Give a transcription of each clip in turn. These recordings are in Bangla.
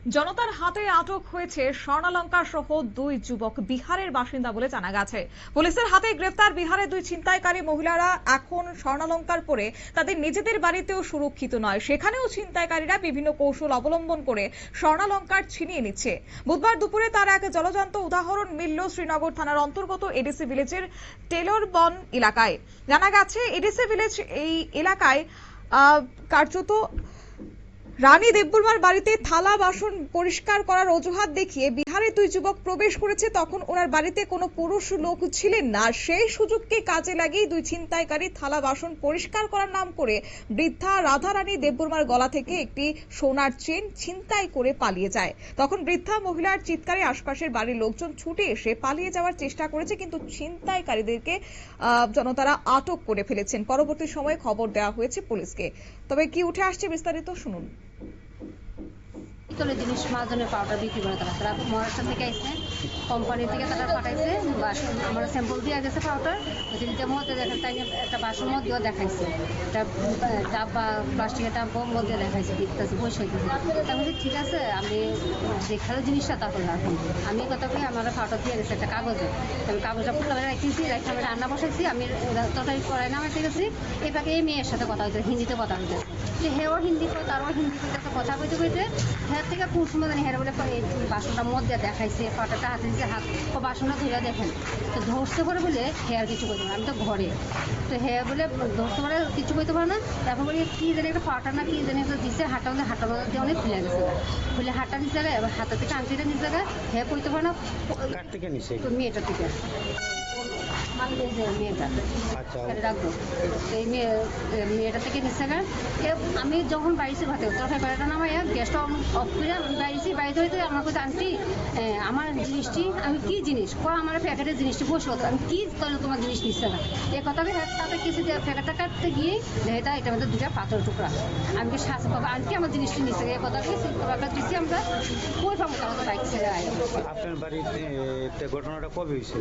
জনতার হাতে আটক হয়েছে স্বর্ণালঙ্কার সহ দুই যুবক, বিহারের বাসিন্দা বলে জানা গেছে। পুলিশের হাতে গ্রেফতার বিহারের দুই ছিনতাইকারী মহিলারা এখন স্বর্ণালঙ্কার পরে তাদের নিজেদের বাড়িতেও সুরক্ষিত নয়, সেখানেও ছিনতাইকারীরা বিভিন্ন কৌশল অবলম্বন করে স্বর্ণালঙ্কার ছিনিয়ে নিচ্ছে। বুধবার দুপুরে তার এক জলজান্ত উদাহরণ মিলল শ্রীনগর থানার অন্তর্গত এডিসি ভিলেজের টেলরবন এলাকায়। জানা গেছে এডিসি ভিলেজ এই এলাকায় কার্যত রানী দেববর্মার বাড়িতে থালা বাসন পরিষ্কার করার অজুহাত দেখিয়ে বিহারের দুই যুবক প্রবেশ করেছে। তখন ওনার বাড়িতে কোনো পুরুষ লোক ছিলেন না। সেই সুযোগকে কাজে লাগিয়ে দুই ছিনতাইকারী থালা বাসন পরিষ্কার করার নাম করে বৃদ্ধা রাধা রানী দেববর্মার গলা থেকে একটি সোনার চেন ছিনতাই করে পালিয়ে যায়। তখন বৃদ্ধা মহিলার চিৎকারে আশপাশের বাড়ির লোকজন ছুটে এসে পালিয়ে যাওয়ার চেষ্টা করেছে, কিন্তু ছিনতাইকারীদেরকে জনতারা আটক করে ফেলেছেন। পরবর্তী সময়ে খবর দেওয়া হয়েছে পুলিশকে। তবে কি উঠে আসছে বিস্তারিত শুনুন। পিতলের জিনিস মাঝনের পাউডার বিক্রি করে তারা মহারাষ্ট্র থেকে আসছে, কোম্পানি থেকে তারা পাঠাইছে বাসন। আমার স্যাম্পল দিয়ে গেছে পাউডার, ওইটার মধ্যে তাই একটা বাসন মধ্যেও দেখাইছে, একটা ডাব বা প্লাস্টিকের ডাব্বার মধ্যে দেখাইছে, দেখতেছে বসে দিয়েছে। তার মধ্যে ঠিক আছে, আমি দেখালো জিনিসটা তারপর রাখুন। আমি কথা কই আমার পাউডার দিয়ে গেছে একটা কাগজে, আমি কাগজটা ফুটা রেখেছি, রেখে আমি রান্না বসাইছি, আমি তরকারি কড়াই নামাইতে গেছি। এই পাকে এই মেয়ের সাথে কথা হইতে, হিন্দিতে কথা হইতে, যে হেও হিন্দি কই তারও হিন্দি কইতে কথা কইতে কইতে হ্যাঁ থেকে কোন সময় জানি হেরা বলে বাসনটার মধ্যে দেখাইছে, পাটাটা হাতে দিচ্ছে, হাত ও বাসনটা ধরে দেখেন তো ধরতে পারে বলে হেয়ার কিছু কইতে পারে। আমি তো ঘরে তো হেয়ার বলে ধরতে পারে কিছু কইতে পারে না। তারপর বলি কি জানি একটা পাটা না কি জানি একটা দিচ্ছে, হাঁটা মধ্যে হাঁটার মধ্যে অনেক খুলে গেছে, খুলে হাঁটা নিচে জায়গায়, এবার হাতে থেকে আংটিটা নিচে জায়গায় হেয়ার কইতে পারে না। মেয়েটার থেকে রাখবো এই মেয়েটা থেকে নিচ্ছে। আমি যখন বাড়িছি ভাতে তখন বাড়িটা নামাই গ্যাসটা অফ করে আমি বাড়িছি, বাড়িতে হইতে আমার কাছে আনটি আমার জিনিসটি, আমি কি জিনিস আমার প্যাকেটের জিনিসটি বসে হতো, আমি কি তাহলে তোমার জিনিস নিচ্ছে না এই কথাকে তাতে কিছু প্যাকেটটা কাটতে গিয়ে এটা এটার মধ্যে দুটা পাথর টুকরা, আমি কি শাস্তি পাবো আনটি আমার জিনিসটি নিচ্ছে এই কথাকে একটা দিচ্ছি। আমরা কই পাবো তাহলে বাইক ছেড়ে আয়। আপনার বাড়িতে ঘটনাটা কবে হয়েছে?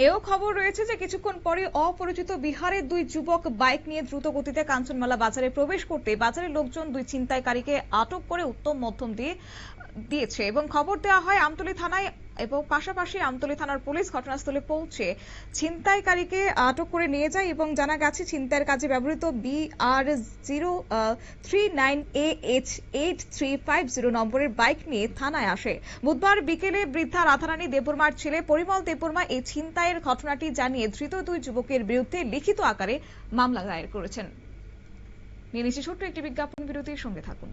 এও খবর রয়েছে যে কিছুক্ষণ পরে অপরিচিত বিহারের দুই যুবক বাইক নিয়ে দ্রুত গতিতে কাঞ্চনমালা বাজারে প্রবেশ করতে বাজারের লোকজন দুই ছিনতাইকারীকে আটক করে উত্তম মধ্যম দিয়েছে এবং খবর দেওয়া হয় আমতলী থানায়। এবং পাশাপাশি আমতলী থানার পুলিশ ঘটনাস্থলে পৌঁছে ছিনতাইকারীকে আটক করে নিয়ে যায় এবং জানা গেছে ছিনতাইয়ের কাজে ব্যবহৃত BR039AH8350 নম্বরের বাইক নিয়ে থানায় আসে। বুধবার বিকেলে বৃদ্ধা রাধারানী দেববর্মার ছেলে পরিমল দেববর্মা এই ছিনতাইয়ের ঘটনাটি জানিয়ে ধৃত দুই যুবকের বিরুদ্ধে লিখিত আকারে মামলা দায়ের করেছেন। নিয়ে নিচ্ছে ছোট্ট একটি বিজ্ঞাপন বিরতির সঙ্গে থাকুন।